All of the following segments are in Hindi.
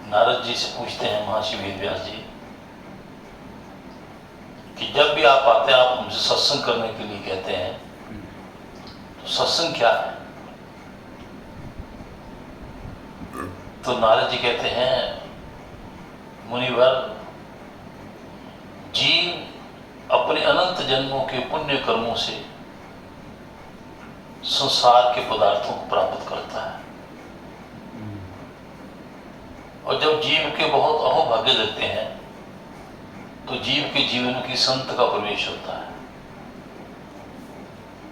नारद जी से पूछते हैं महर्षि वेदव्यास जी कि जब भी आप आते हैं आप हमसे सत्संग करने के लिए कहते हैं, तो सत्संग क्या है? तो नारद जी कहते हैं, मुनिवर, जीव अपने अनंत जन्मों के पुण्य कर्मों से संसार के पदार्थों को प्राप्त करता है, और जब जीव के बहुत अहोभाग्य लगते हैं तो जीव के जीवन की संत का प्रवेश होता है।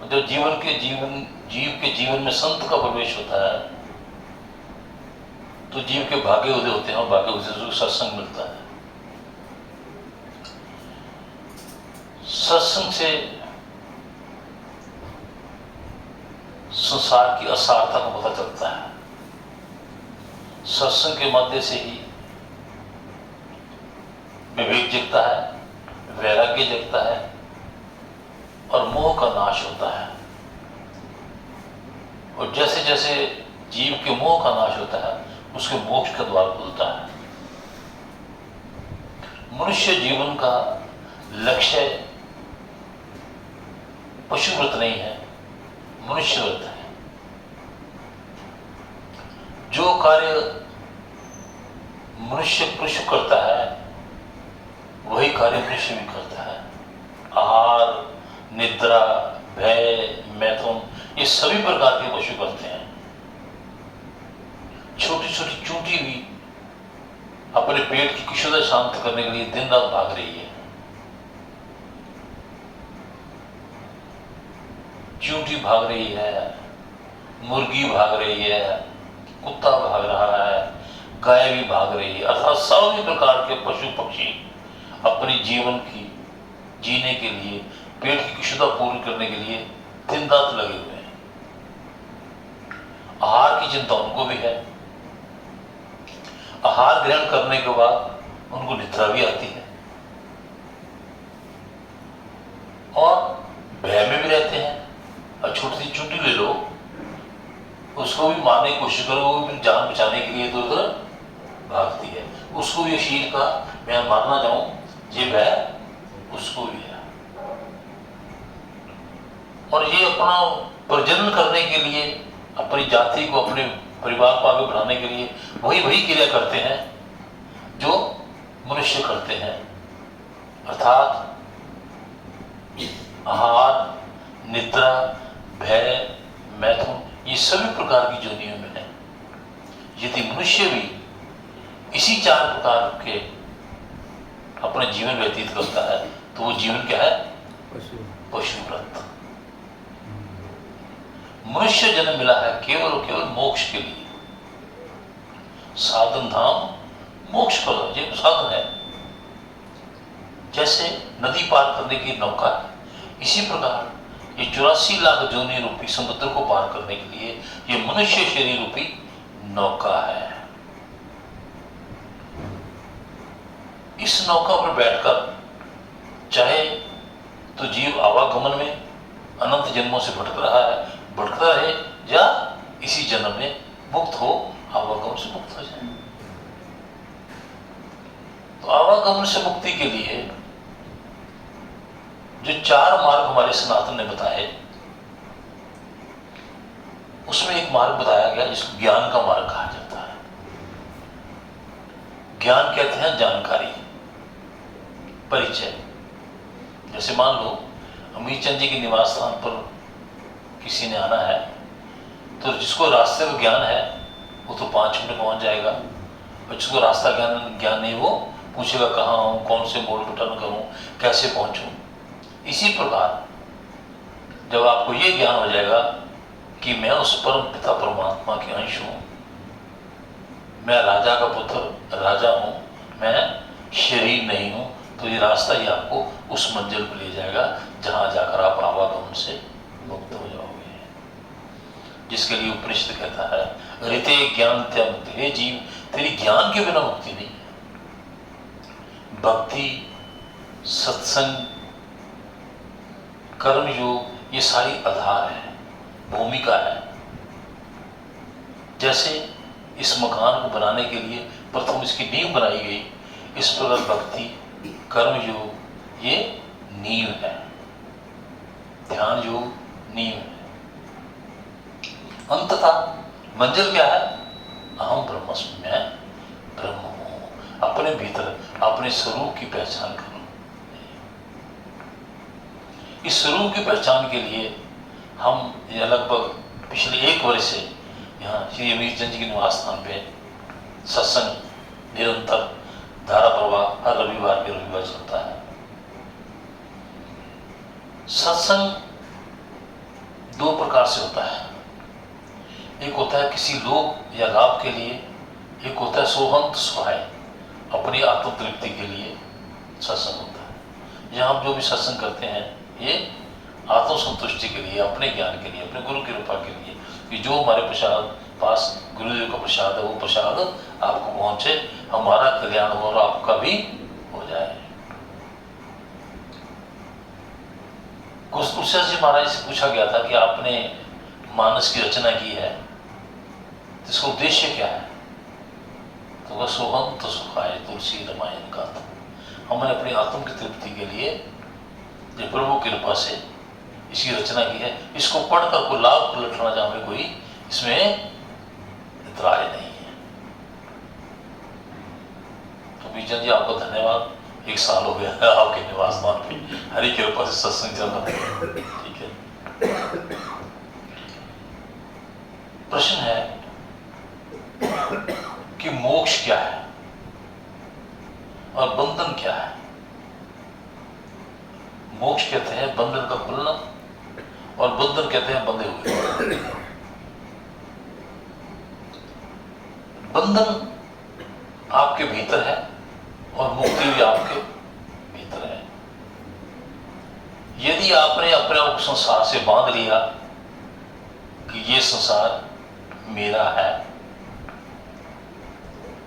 और जब जीव के जीवन में संत का प्रवेश होता है तो जीव के भाग्य उदय होते हैं, और भाग्य उदय से सत्संग मिलता है। सत्संग से संसार की असारता को पता चलता है। सत्संग के मध्य से ही विवेक जगता है, वैराग्य जगता है, और मोह का नाश होता है। और जैसे जैसे जीव के मोह का नाश होता है, उसके मोक्ष का द्वार खुलता है। मनुष्य जीवन का लक्ष्य पशुव्रत नहीं है, मनुष्यव्रत है। जो कार्य मनुष्य पशु करता है वही कार्य मनुष्य भी करता है। आहार, निद्रा, भय, मैथुन, ये सभी प्रकार के पशु करते हैं। छोटी छोटी चूंटी भी अपने पेट की कुशलता शांत करने के लिए दिन रात भाग रही है। चूंटी भाग रही है, मुर्गी भाग रही है, कुत्ता भाग रहा है, गाय भी भाग रही है। अर्थात सभी प्रकार के पशु पक्षी अपने जीवन की जीने के लिए, पेट की कुशलता पूर्ण करने के लिए दिन रात लगे हुए हैं। आहार की चिंता उनको भी है। आहार ग्रहण करने के बाद उनको निद्रा भी आती है, और भय में भी रहते हैं। और छोटी सी चूंटी ले लो, उसको भी मारने की कोशिश करो, वो भी जान बचाने के लिए इधर उधर भागती है। उसको भी शील का मैं मारना चाहूं, ये भय उसको भी है। और ये अपना प्रजनन करने के लिए, अपनी जाति को, अपने परिवार को आगे बढ़ाने के लिए वही क्रिया करते हैं जो मनुष्य करते हैं। अर्थात आहार, निद्रा, भय, मैथुन, ये सभी प्रकार की जोनियों में है। यदि मनुष्य भी इसी चार प्रकार के अपना जीवन व्यतीत करता है तो वो जीवन क्या है? पशुव्रत। मनुष्य जन्म मिला है केवल और केवल मोक्ष के लिए। साधन धाम मोक्ष का ये साधन है। जैसे नदी पार करने की नौका है, इसी प्रकार ये 84 लाख जोनि रूपी समुद्र को पार करने के लिए ये मनुष्य शरीर रूपी नौका है। इस नौका पर बैठकर चाहे तो जीव आवागमन में अनंत जन्मों से भटकता रहे, या इसी जन्म में मुक्त हो, आवागमन से मुक्त हो जाए। तो आवागमन से मुक्ति के लिए जो चार मार्ग हमारे सनातन ने बताए, उसमें एक मार्ग बताया गया जिसको ज्ञान का मार्ग कहा जाता है। ज्ञान कहते हैं जानकारी, परिचय। जैसे मान लो अमीर चंद जी के निवास स्थान पर किसी ने आना है, तो जिसको रास्ते का ज्ञान है वो तो 5 मिनट में पहुंच जाएगा, और जिसको रास्ता ज्ञान नहीं वो पूछेगा कहाँ हूँ, कौन से मोड़ पर टर्न करूँ, कैसे पहुंचूं। इसी प्रकार जब आपको ये ज्ञान हो जाएगा कि मैं उस परम पिता परमात्मा के अंश हूँ, मैं राजा का पुत्र राजा हूँ, मैं शरीर नहीं हूँ, तो ये रास्ता ही आपको उस मंजिल पर ले जाएगा जहाँ जाकर आप आवागमन से मुक्त हो जाओगे। जिसके लिए उपनिषद कहता है ऋते ज्ञान त्या मुक्ति। हे जीव, तेरी ज्ञान के बिना मुक्ति नहीं है। भक्ति, सत्संग, कर्म योग, ये सारी आधार है, भूमिका है। जैसे इस मकान को बनाने के लिए प्रथम इसकी नींव बनाई गई। इस प्रकार भक्ति, कर्म योग ये नींव है, ध्यान योग नींव है। अंततः मंजिल क्या है? अहम ब्रह्मास्मि, मैं ब्रह्म हूं। अपने भीतर अपने स्वरूप की पहचान करो। इस स्वरूप की पहचान के लिए हम लगभग पिछले 1 वर्ष से यहाँ श्री अमीर चंद जी के निवास स्थान पे सत्संग निरंतर धारा प्रवाह हर रविवार के रविवार चलता है। सत्संग 2 प्रकार से होता है। एक होता है किसी लोग या लाभ के लिए, एक होता है सोहंत सुहाय, अपनी आत्म तृप्ति के लिए सत्संग होता है। यहाँ हम जो भी सत्संग करते हैं ये आत्म संतुष्टि के लिए, अपने ज्ञान के लिए, अपने गुरु की कृपा के लिए, कि जो हमारे प्रसाद पास गुरुदेव का प्रसाद है वो प्रसाद आपको पहुंचे, हमारा कल्याण हो और आपका भी हो जाए। कुछ तुलसी जी महाराज से पूछा गया था कि आपने मानस की रचना की है, इसका उद्देश्य क्या है? तो वह सोहम तो सुखाए तुलसी रामायण का था। हमने अपनी आत्म की तृप्ति के लिए जो प्रभु की कृपा से इसकी रचना की है, इसको पढ़कर कोई लाभ लुटाना चाहे कोई इसमें इतराज नहीं है। तो बीजन जी आपको धन्यवाद। 1 साल हो गया है आपके निवास स्थान पे, हरि कृपा से सत्संग चल रहा है। ठीक है, प्रश्न है कि मोक्ष क्या है और बंधन क्या है? मोक्ष कहते हैं बंधन का खुलना और बंधन कहते हैं बंधे हुए। बंधन आपके भीतर है और मुक्ति भी आपके भीतर है। यदि आपने अपने आप को संसार से बांध लिया कि ये संसार मेरा है,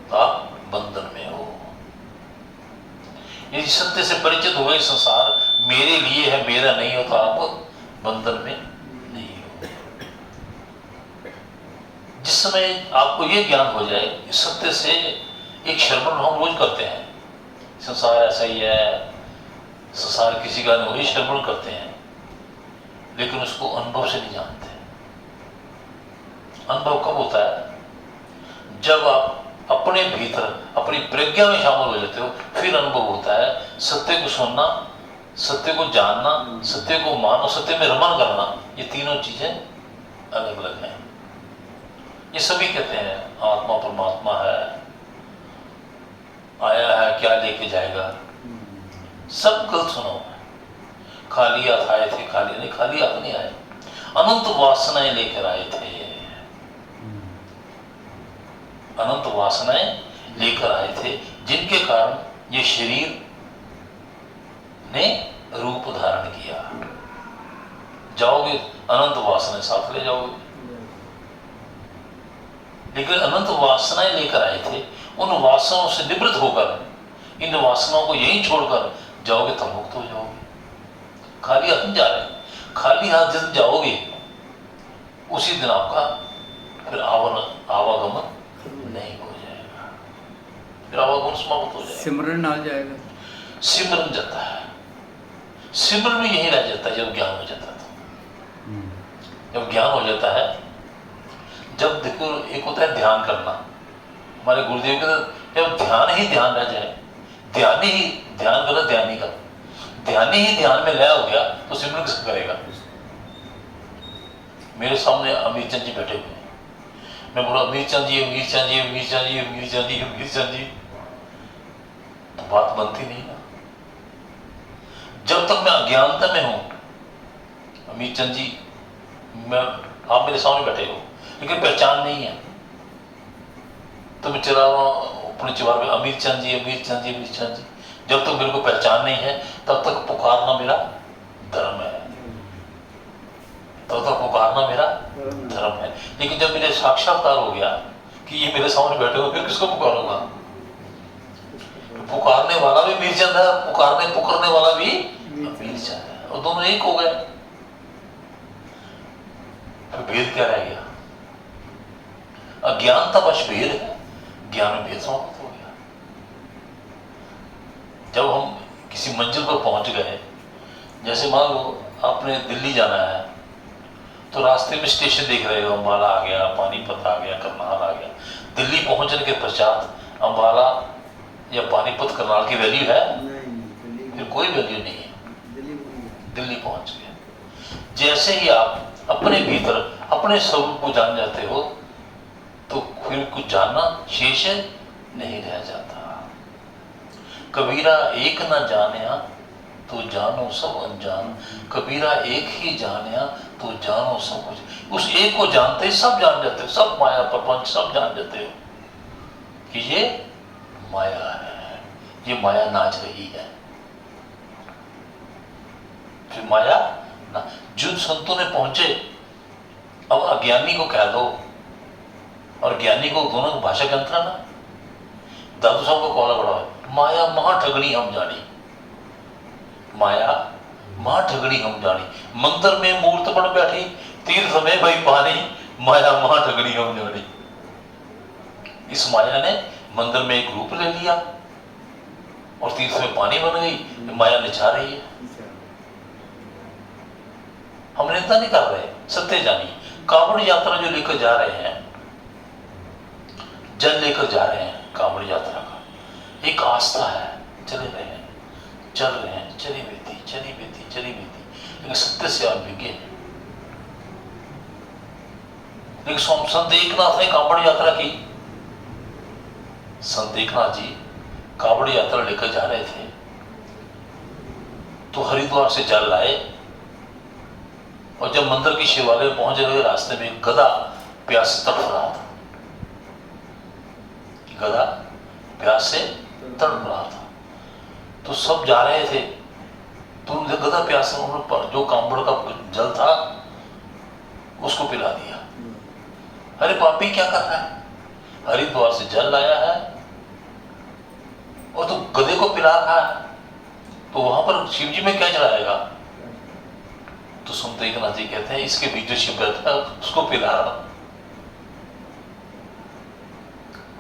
तो आप बंधन में हो। यदि सत्य से परिचित हो गए संसार मेरे लिए है, मेरा नहीं हो, तो आप बंधन में नहीं हो। जिस समय आपको यह ज्ञान हो जाए, सत्य से एक श्रवण हम रोज करते हैं, संसार ऐसा ही है, संसार किसी का नहीं, वही श्रवण करते हैं, लेकिन उसको अनुभव से नहीं जानते। अनुभव कब होता है? जब आप अपने भीतर अपनी प्रज्ञा में शामिल हो जाते हो, फिर अनुभव होता है। सत्य को सुनना, सत्य को जानना, सत्य को मानो, सत्य में रमन करना, ये तीनों चीजें अलग अलग हैं। ये सभी कहते हैं आत्मा परमात्मा है, आया है क्या लेके जाएगा, सब गलत सुना हुआ है। खाली हाथ आए थे, खाली नहीं, खाली हाथ नहीं आए, अनंत वासनाएं लेकर आए थे, अनंत वासनाएं लेकर आए थे, जिनके कारण ये शरीर ने रूप धारण किया। जाओगे अनंत वासनाएं साथ ले जाओगे, लेकिन अनंत वासनाएं लेकर आए थे, उन वासनाओं से निवृत्त होकर, इन वासनाओं को यहीं छोड़कर जाओगे तब मुक्त हो जाओगे। खाली हाथ नहीं जा रहे, खाली हाथ जिस जाओगे उसी दिन आपका फिर आवागमन नहीं हो जाएगा, फिर आवागमन समाप्त हो जाएगा, सिमरन आ जाएगा। सिमरन जाता है, सिमरन में यही रह जाता है जब ज्ञान हो जाता है। जब ज्ञान हो जाता है, जब देखो एक होता है ध्यान करना, हमारे गुरुदेव के जब ध्यान ही ध्यान रह जाए, ध्यान ही ध्यान करो, ध्यान का ध्यान ही ध्यान में लय हो गया, तो सिमरन किसको करेगा? मेरे सामने अमीर चंद जी बैठे हुए हैं, मैं बोला अमीर चंद जी, अमीर चंद जी, अमीर चंद जी, अमीर चंद जी, अमीर चंद जी, तो बात बनती नहीं ना। जब तक मैं अज्ञानता में हूं, अमीर चंद जी, मैं आप मेरे सामने बैठे हो लेकिन पहचान नहीं है, तो मैं चला रहा हूं अपने चिवार में अमीर चंद जी, अमीर चंद जी, अमीर चंद जी। जब तक मेरे को पहचान नहीं है तब तक पुकारना मेरा धर्म है, तब तक पुकारना मेरा धर्म है। लेकिन जब मेरे साक्षात्कार हो गया कि ये मेरे सामने बैठे हो, फिर किसको पुकारूंगा? पुकारने वाला भी मीर चंद है, पुकारने वाला भी मीर चंद है, और दोनों एक हो गए, फिर भेद क्या रह गया? अज्ञानतावश भेद है, ज्ञान में भेद समाप्त हो गया। जब हम किसी मंजिल पर पहुंच गए, जैसे मान लो आपने दिल्ली जाना है, तो रास्ते में स्टेशन देख रहे हो, अम्बाला आ गया, पानीपत आ गया, करनाल आ गया। दिल्ली पहुंचने के पश्चात अम्बाला या पानीपत करनाल की वैल्यू है? फिर कोई वैल्यू नहीं है, दिल्ली पहुंच गया। जैसे ही आप अपने भीतर अपने स्वरूप को जान जाते हो, तो फिर कुछ जानना शेष नहीं रह जाता। कबीरा एक न जानिया तो जानो सब अनजान, कबीरा एक ही जानिया तो जानो सब कुछ। उस एक को जानते ही सब जान जाते हो, सब माया प्रपंच सब जान जाते हो कि ये माया है, ये माया नाच रही है। फिर माया ना, जिन संतों ने पहुंचे, अब अज्ञानी को कह दो और ज्ञानी को, दोनों भाषा के अंतर है ना। दादू साहब को कॉला बड़ा है, माया महा ठगनी हम जानी, माया महा ठगनी हम जानी। मंदिर में मूर्त बन बैठी, तीर्थ में भाई पानी, माया महा ठगनी हम जानी। इस माया ने मंदिर में एक रूप ले लिया और तीर्थ में पानी बन गई, माया निछा रही है। हम निंदा नहीं कर रहे, सत्य जानिए। कांवड़ यात्रा जो लेकर जा रहे हैं, जल लेकर जा रहे हैं, कांवड़ यात्रा का एक आस्था है, चले रहे हैं, चल रहे हैं, चली बीती चली बीती चली बीती, लेकिन सत्य से आप विज्ञ हैं। लेकिन संत एकनाथ ने कांवड़ यात्रा की, संत एकनाथ जी कांवड़ यात्रा लेकर जा रहे थे, तो हरिद्वार से जल लाए और जब मंदिर की शिवालय पहुंच गए, रास्ते में गधा प्यास से तड़प रहा था, गधा प्यास से तड़प रहा था। तो सब जा रहे थे, तो गधा प्यास से उन्होंने जो कांवड़ का जल था उसको पिला दिया। अरे पापी क्या कर रहा है, हरिद्वार से जल लाया है और तो गधे को पिला रहा है, तो वहां पर शिव जी में क्या चढ़ाएगा? तो संत एकनाथ जी कहते हैं, इसके बीच जो शिव बैठा है उसको पिला रहा।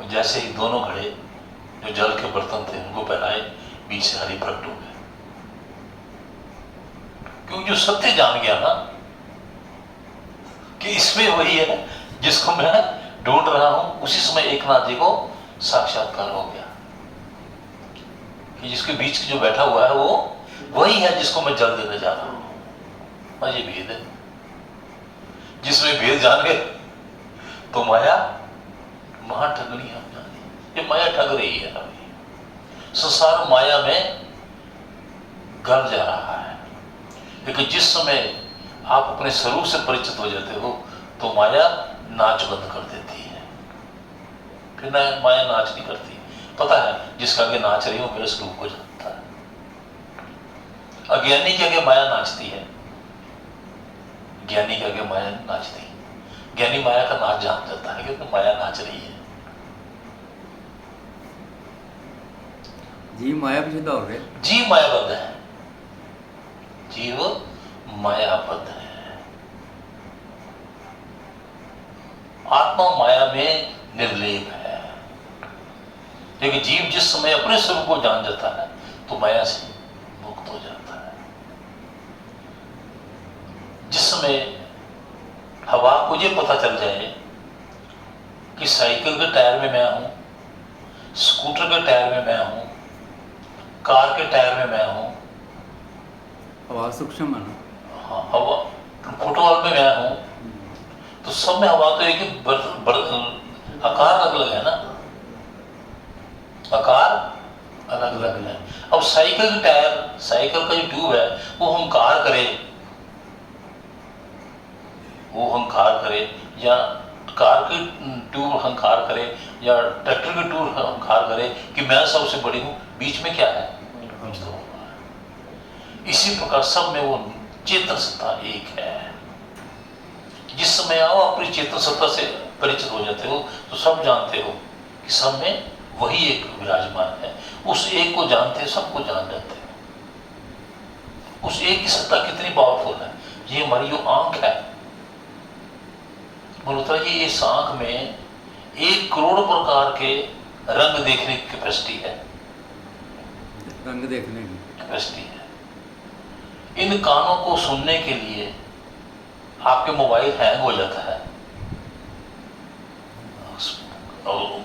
जैसे ही दोनों घड़े जो जल के बर्तन थे उनको पिलाए, बीच से हरि प्रकट हो गए। क्योंकि जो सत्य जान गया ना कि इसमें वही है जिसको मैं ढूंढ रहा हूं, उसी समय एकनाथ जी को साक्षात्कार हो गया कि जिसके बीच जो बैठा हुआ है वो वही है जिसको मैं जल देने जा रहा हूं। और ये भेद है, जिसमें भेद जान गए तो माया महा ठगनी हम जाने। ये माया ठग रही है, अभी संसार माया में गल जा रहा है। लेकिन जिस समय आप अपने स्वरूप से परिचित हो जाते हो, तो माया नाच बंद कर देती है। फिर माया नाच नहीं करती। पता है जिसका आगे नाच रही हो मेरे स्वरूप को जानता है। अज्ञानी के आगे माया नाचती है, ज्ञानी के आगे माया नाचती है। ज्ञानी माया का नाच जान जाता है क्योंकि माया नाच रही है। जीव माया पीछे दौड़ रहे, जीव मायाबद्ध है, जीव मायाबद्ध है। आत्मा माया में निर्लेप है। लेकिन जीव जिस समय अपने स्वरूप को जान जाता है तो माया से मुक्त हो जाता है। जिस समय हवा को ये पता चल जाए कि साइकिल के टायर में मैं हूं, स्कूटर के टायर में मैं हूं, कार के टायर में मैं हूं, हवा सूक्ष्म है ना। हाँ, हवा फुटबॉल में मैं हूं, तो सब में हवा तो एक ही आकार अलग अलग है ना, आकार अलग अलग है। अब साइकिल के टायर, साइकिल का जो ट्यूब है वो हंकार करे, वो हंकार करे, या कार की ट्यूब हंकार करे, या ट्रैक्टर की ट्यूब हंकार करे कि मैं सबसे बड़ी हूं, बीच में क्या है? इसी प्रकार सब में वो चेतन सत्ता एक है। जिस समय आओ अपनी चेतन सत्ता से परिचित हो जाते हो तो सब जानते हो कि सब में वही एक विराजमान है। उस एक को जानते हैं, सबको जान जाते हैं। उस एक की सत्ता कितनी पावरफुल है। ये हमारी जो आंख है, मल्होत्रा जी, इस आंख में प्रकार के रंग देखने की कैपेसिटी है, रंग देखने की। कैपेसिटी है। इन कानों को सुनने के लिए आपके मोबाइल हैंग हो जाता है, और